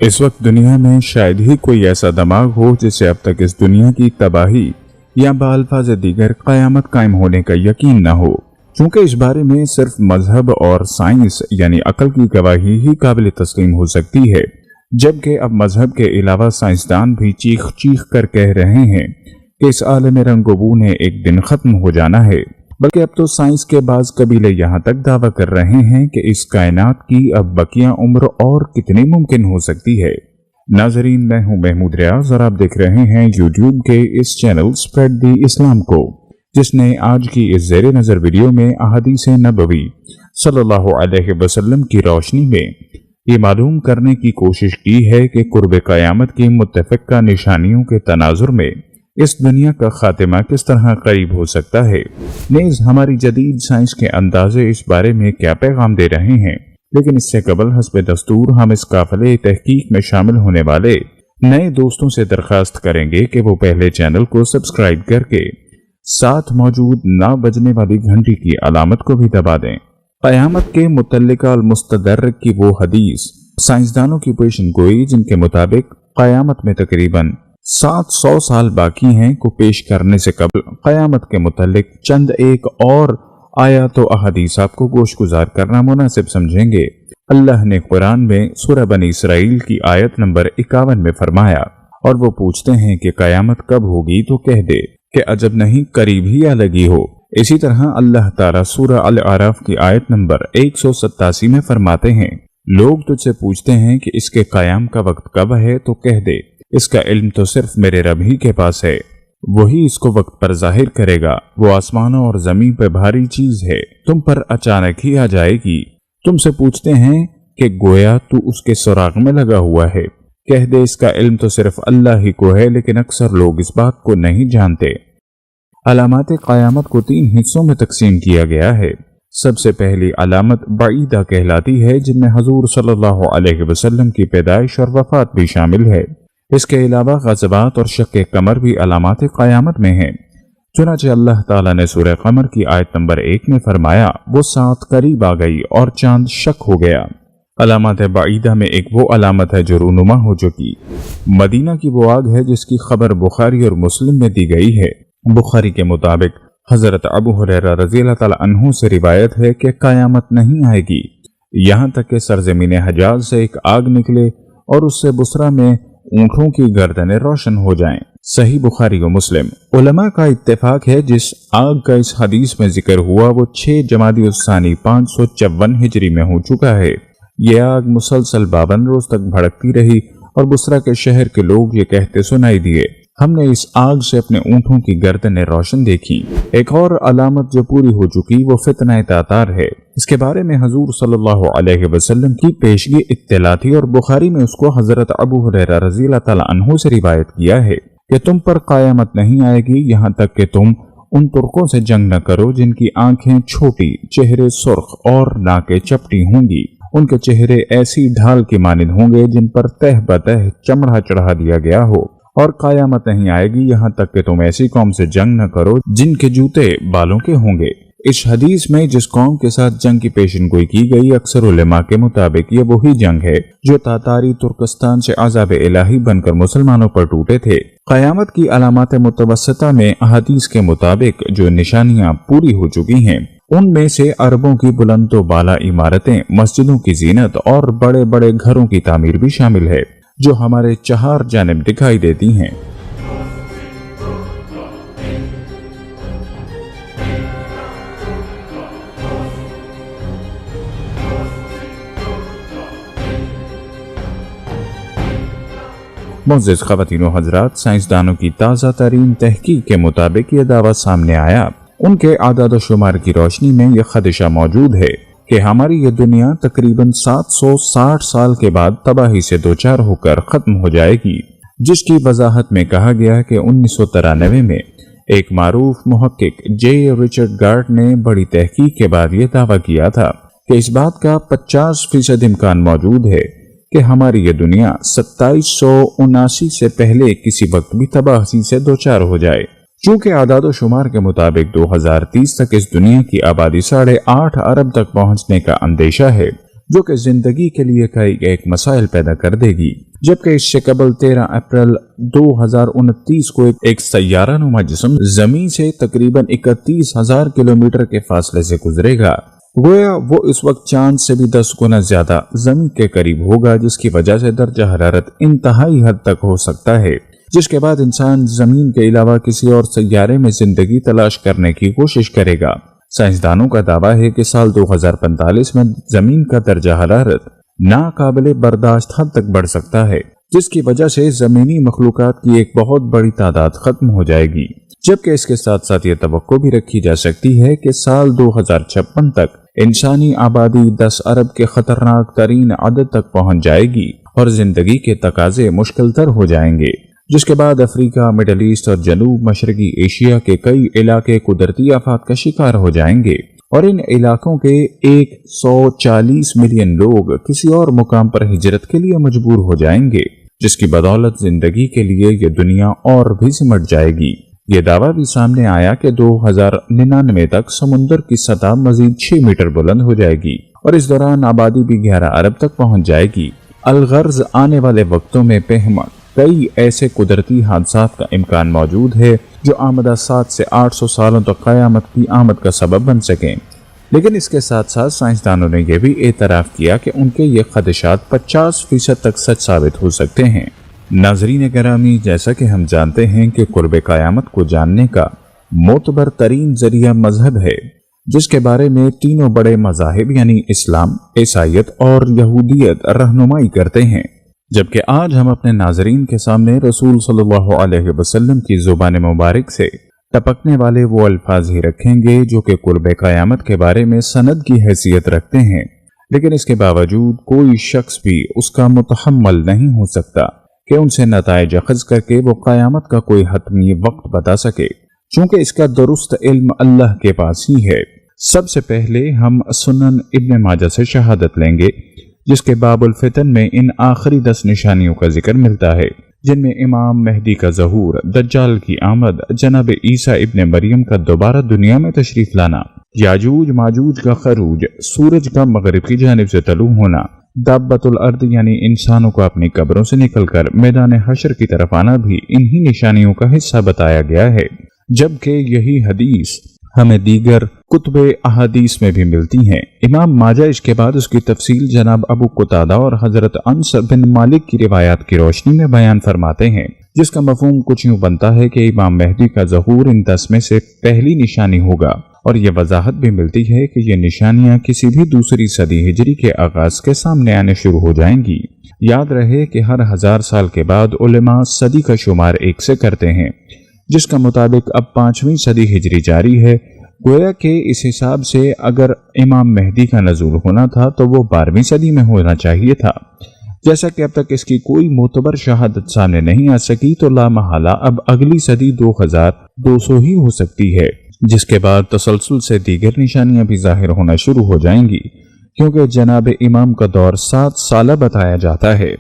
इस वक्त दुनिया में शायद ही कोई ऐसा दिमाग हो जिसे अब तक इस दुनिया की तबाही या बाल्फाज दीगर क़यामत कायम होने का यकीन न हो, क्योंकि इस बारे में सिर्फ मजहब और साइंस यानी अकल की गवाही ही काबिल तस्लीम हो सकती है। जबकि अब मजहब के अलावा साइंसदान भी चीख चीख कर कह रहे हैं कि इस आलम रंगोबू ने एक दिन खत्म हो जाना है। बल्कि अब तो साइंस के बाज़ कबीले यहाँ तक दावा कर रहे हैं कि इस कायनात की अब बकिया उम्र और कितनी मुमकिन हो सकती है। नाजरीन, मैं हूँ महमूद रियाज और आप देख रहे हैं यूट्यूब के इस चैनल स्प्रेड द इस्लाम को, जिसने आज की इस ज़ेरे नज़र वीडियो में अहादीस नबवी सल्लल्लाहु अलैहि वसल्लम की रोशनी में ये मालूम करने की कोशिश की है कि कुर्ब क़यामत की मुत्तफ़िक़ा निशानियों के तनाजुर में इस दुनिया का खात्मा किस तरह करीब हो सकता है। नेज़ हमारी जदीद साइंस के अंदाजे इस बारे में क्या पैगाम दे रहे हैं। लेकिन इससे कबल हस्ब दस्तूर हम इस काफ़िले तहकीक में शामिल होने वाले नए दोस्तों से दरख्वास्त करेंगे कि वो पहले चैनल को सब्सक्राइब करके साथ मौजूद ना बजने वाली घंटी की अलामत को भी दबा दें। क़यामत के मुतल्लिका अल मुस्तदर्र की वो हदीस साइंसदानों की पेशन गोई जिनके मुताबिक क़यामत में तकरीबन 700 साल बाकी हैं को पेश करने से कबल क़यामत के मुतल्लिक चंद एक और आयत व अहादीस आपको गोशगुजार करना मुनासिब समझेंगे। अल्लाह ने कुरान में सूरह बनी इसराइल की आयत नंबर 51 में फरमाया, और वो पूछते हैं कि क़यामत कब होगी, तो कह दे कि अजब नहीं करीब ही आ लगी हो। इसी तरह अल्लाह ताला सूरह अल आराफ की आयत नंबर 187 में फरमाते हैं, लोग तुझसे पूछते हैं कि इसके क़याम का वक्त कब है, तो कह दे इसका इल्म तो सिर्फ मेरे रब ही के पास है, वही इसको वक्त पर जाहिर करेगा। वो आसमानों और जमीन पर भारी चीज है, तुम पर अचानक ही आ जाएगी। तुमसे पूछते हैं कि गोया तू उसके सुराग में लगा हुआ है, कह दे इसका इल्म तो सिर्फ अल्लाह ही को है, लेकिन अक्सर लोग इस बात को नहीं जानते। अलामात क़यामत को 3 हिस्सों में तकसीम किया गया है। सबसे पहली अलामत बईदा कहलाती है, जिनमें हजूर सल्लल्लाहु अलैहि वसल्लम की पैदाइश और वफात भी शामिल है। इसके अलावा ग़ज़बात और शक्के कमर भी अलामात क़यामत में हैं। चुनांचे अल्लाह ताला ने सूरह कमर की आयत नंबर 1 में फरमाया, वो साथ करीब आ गई और चांद शक हो गया। अलामात बईदा में एक वो अलामत है जो रूनुमा हो चुकी। मदीना की वो आग है जिसकी खबर बुखारी और मुस्लिम में दी गई है। बुखारी के मुताबिक हजरत अबू हुरैरा रज़ियल्लाहु ताला अन्हु से रिवायत है कि क़यामत नहीं आएगी यहाँ तक कि सरजमीन हजाज से एक आग निकले और उससे बुसरा में ऊँटों की गर्दनें रोशन हो जाएं। सही बुखारी व मुस्लिम। उलमा का इत्तेफाक है जिस आग का इस हदीस में जिक्र हुआ वो 6 जमादी उस्सानी 554 हिजरी में हो चुका है। यह आग मुसलसल 52 रोज तक भड़कती रही और बुसरा के शहर के लोग ये कहते सुनाई दिए, हमने इस आग से अपने ऊँटों की गर्दनें रोशन देखी। एक और अलामत जो पूरी हो चुकी वो फितना तातार है। इसके बारे में हजूर सल्लल्लाहु अलैहि वसल्लम की पेशगी इत्तला थी और बुखारी में उसको हजरत अबू हुरैरा रज़ियल्लाहु ताला अन्हु से रिवायत किया है कि तुम पर क़यामत नहीं आएगी यहाँ तक कि तुम उन तुर्कों से जंग न करो जिनकी आंखें छोटी, चेहरे सुर्ख और नाकें चपटी होंगी। उनके चेहरे ऐसी ढाल की मानिंद होंगे जिन पर तह बतह चमड़ा चढ़ा दिया गया हो। और क़यामत नहीं आएगी यहाँ तक कि तुम ऐसी कौम से जंग न करो जिनके जूते बालों के होंगे। इस हदीस में जिस कौम के साथ जंग की पेशनगोई की गई, अक्सर उलेमा के मुताबिक ये वही जंग है जो तातारी तुर्कस्तान से अज़ाब इलाही बनकर मुसलमानों पर टूटे थे। क़यामत की अलामात मुतवस्सिता में हदीस के मुताबिक जो निशानियां पूरी हो चुकी हैं, उनमें से अरबों की बुलंद व बाला इमारतें, मस्जिदों की जीनत और बड़े बड़े घरों की तामीर भी शामिल है जो हमारे चार जानिब दिखाई देती हैं। मुअज़्ज़िज़ ख़वातीन व हज़रात, साइंसदानों की ताज़ा तरीन तहकीक के मुताबिक ये दावा सामने आया। उनके आदाद व शुमार की रोशनी में यह खदशा मौजूद है कि हमारी ये दुनिया तकरीबन 760 साल के बाद तबाही से दोचार होकर ख़त्म हो जाएगी, जिसकी वजाहत में कहा गया कि 1993 में एक मारूफ मुहक्किक जे रिचर्ड गार्ट ने बड़ी तहकीक के बाद यह दावा किया था कि इस बात का 50% इम्कान मौजूद है कि हमारी ये दुनिया 2779 से पहले किसी वक्त भी तबाही से दोचार हो जाए। चूंकि आदाद शुमार के मुताबिक 2030 तक इस दुनिया की आबादी 8.5 अरब तक पहुंचने का अंदेशा है, जो कि जिंदगी के लिए कई एक मसाइल पैदा कर देगी। जबकि इससे कबल 13 अप्रैल 2029 को एक सैयारा नुमा जिस्म जमीन से तकरीबन 31,000 किलोमीटर के फासले से गुजरेगा। गोया वो इस वक्त चांद से भी 10 गुना ज्यादा जमीन के करीब होगा, जिसकी वजह से दर्जा हरारत इंतहाई हद तक हो सकता है, जिसके बाद इंसान जमीन के अलावा किसी और सैयारे में जिंदगी तलाश करने की कोशिश करेगा। साइंसदानों का दावा है कि साल 2045 में जमीन का दर्जा हरारत नाकाबिले बर्दाश्त हद तक बढ़ सकता है, जिसकी वजह से जमीनी मखलूकात की एक बहुत बड़ी तादाद खत्म हो जाएगी। जबकि इसके साथ साथ ये तवक्को भी रखी जा सकती है कि साल 2056 तक इंसानी आबादी 10 अरब के खतरनाक तरीन अदद तक पहुंच जाएगी और जिंदगी के तकाजे मुश्किल तर हो जाएंगे, जिसके बाद अफ्रीका, मिडल ईस्ट और जनूब मशरकी एशिया के कई इलाके कुदरती आफत का शिकार हो जाएंगे और इन इलाकों के 140 मिलियन लोग किसी और मुकाम पर हिजरत के लिए मजबूर हो जाएंगे, जिसकी बदौलत जिंदगी के लिए ये दुनिया और भी सिमट जाएगी। ये दावा भी सामने आया कि 2099 तक समुद्र की सतह मजीद 6 मीटर बुलंद हो जाएगी और इस दौरान आबादी भी 11 अरब तक पहुंच जाएगी। अलगर्ज आने वाले वक्तों में बेहमत कई ऐसे कुदरती हादसात का इम्कान मौजूद है जो आमदा 700 से 800 सालों तक क़यामत की आमद का सबब बन सकें। लेकिन इसके साथ साथ साइंसदानों ने यह भी एतराफ़ किया कि उनके ये खदशात 50% तक सच साबित हो सकते हैं। नाज़रीन गिरामी, जैसा कि हम जानते हैं कि कुर्ब क़यामत को जानने का मोतबर तरीन जरिया मजहब है, जिसके बारे में तीनों बड़े मज़ाहिब यानी इस्लाम, ईसाईयत और यहूदियत रहनुमाई करते हैं। जबकि आज हम अपने नाजरीन के सामने रसूल सल्लल्लाहु अलैहि वसल्लम की ज़ुबान मुबारक से टपकने वाले वो अल्फाज ही रखेंगे जो कि कुर्ब क़यामत के बारे में सनद की हैसियत रखते हैं, लेकिन इसके बावजूद कोई शख्स भी उसका मुतहम्मल नहीं हो सकता कि उनसे नताइज अखज़ करके वो क़यामत का कोई हतमी वक्त बता सके, चूँकि इसका दुरुस्त इल्म अल्लाह के पास ही है। सबसे पहले हम सुनन इब्न माजा से शहादत लेंगे, जिसके बाबुल फितन में इन आखिरी 10 निशानियों का जिक्र मिलता है, जिनमें इमाम मेहदी का ज़हूर, दज्जाल की आमद, जनाब ईसा इब्न मरियम का दोबारा दुनिया में तशरीफ लाना, याजूज माजूज का खरूज, सूरज का मगरिब की जानिब से तलू होना, दाब्बतुल अर्द यानी इंसानों को अपनी कब्रों से निकलकर मैदान हशर की तरफ आना भी इन्हीं निशानियों का हिस्सा बताया गया है। जबकि यही हदीस हमें दीगर कुतुब अहादीस में भी मिलती हैं। इमाम माजा इसके बाद उसकी तफसील जनाब अबू कुतादा और हजरत अनस बिन मालिक की रिवायात की रोशनी में बयान फरमाते हैं, जिसका मफहूम कुछ यूं बनता है कि इमाम मेहदी का ज़हूर इन 10 में से पहली निशानी होगा और ये वजाहत भी मिलती है कि ये निशानियां किसी भी दूसरी सदी हिजरी के आगाज के सामने आने शुरू हो जाएंगी। याद रहे कि हर 1000 साल के बाद उलेमा सदी का शुमार 1 से करते हैं, जिसका मुताबिक अब 5वीं सदी हिजरी जारी है। गोया के इस हिसाब से अगर इमाम मेहदी का नज़ूल होना था तो वो 12वीं सदी में होना चाहिए था। जैसा कि अब तक इसकी कोई मोतबर शहादत सामने नहीं आ सकी, तो लामहला अब अगली सदी 2200 ही हो सकती है, जिसके बाद तसलसल से दीगर निशानियां भी जाहिर होना शुरू हो जाएंगी, क्योंकि जनाब इमाम का दौर 7 साल बताया जाता है।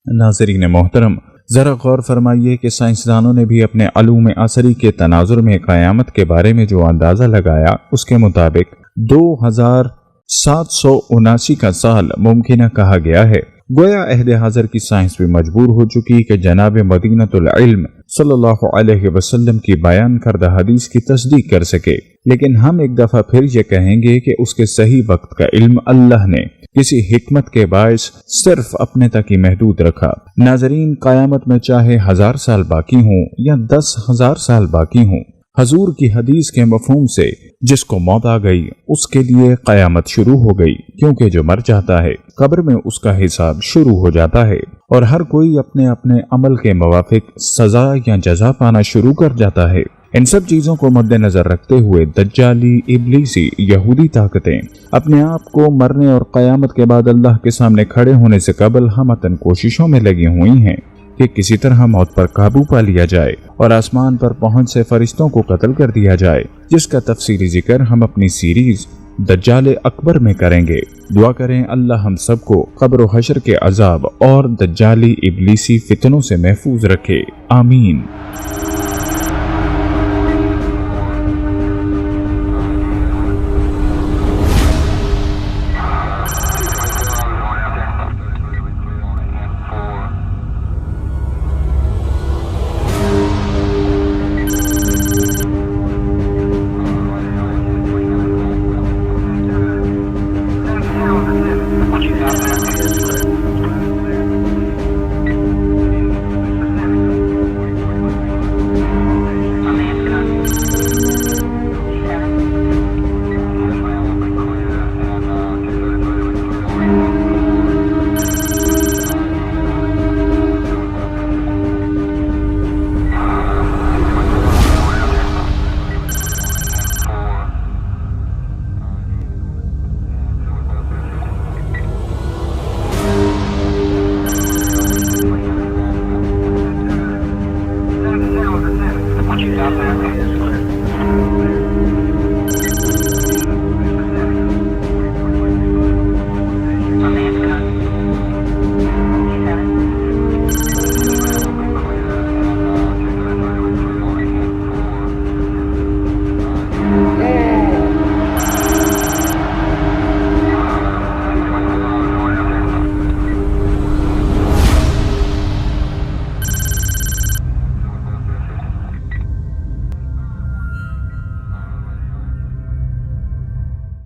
नाज़रीन मोहतरम, जरा गौर फरमाइए कि साइंसदानों ने भी अपने अलूम असरी के तनाजुर में क़यामत के बारे में जो अंदाज़ा लगाया, उसके मुताबिक 2779 का साल मुमकिन कहा गया है। गोया अहद हाज़र की साइंस भी मजबूर हो चुकी कि जनाब मदीनतुल इल्म सल्लल्लाहु अलैहि वसल्लम की बयान करदा हदीस की तस्दीक कर सके, लेकिन हम एक दफ़ा फिर ये कहेंगे कि उसके सही वक्त का इल्म अल्लाह ने किसी हिकमत के बायस सिर्फ अपने तक ही महदूद रखा। नाजरीन, क़यामत में चाहे 1000 साल बाकी हों या 10,000 साल बाकी हों, हजूर की हदीस के मफहूम से जिसको मौत आ गई उसके लिए क़यामत शुरू हो गई, क्योंकि जो मर जाता है कब्र में उसका हिसाब शुरू हो जाता है और हर कोई अपने अपने अमल के मुवाफिक सजा या जजा पाना शुरू कर जाता है। इन सब चीजों को मद्देनजर रखते हुए दज्जाली, इब्लीसी, यहूदी ताकतें अपने आप को मरने और क़यामत के बाद अल्लाह के सामने खड़े होने से कबल हमतन कोशिशों में लगी हुई हैं कि किसी तरह मौत पर काबू पा लिया जाए और आसमान पर पहुंच से फरिश्तों को कत्ल कर दिया जाए, जिसका तफसीली जिक्र हम अपनी सीरीज दज्जाल अकबर में करेंगे। दुआ करें अल्लाह हम सबको कब्र व हशर के अजाब और दज्जाली इब्लीसी फितनों से महफूज रखे। आमीन।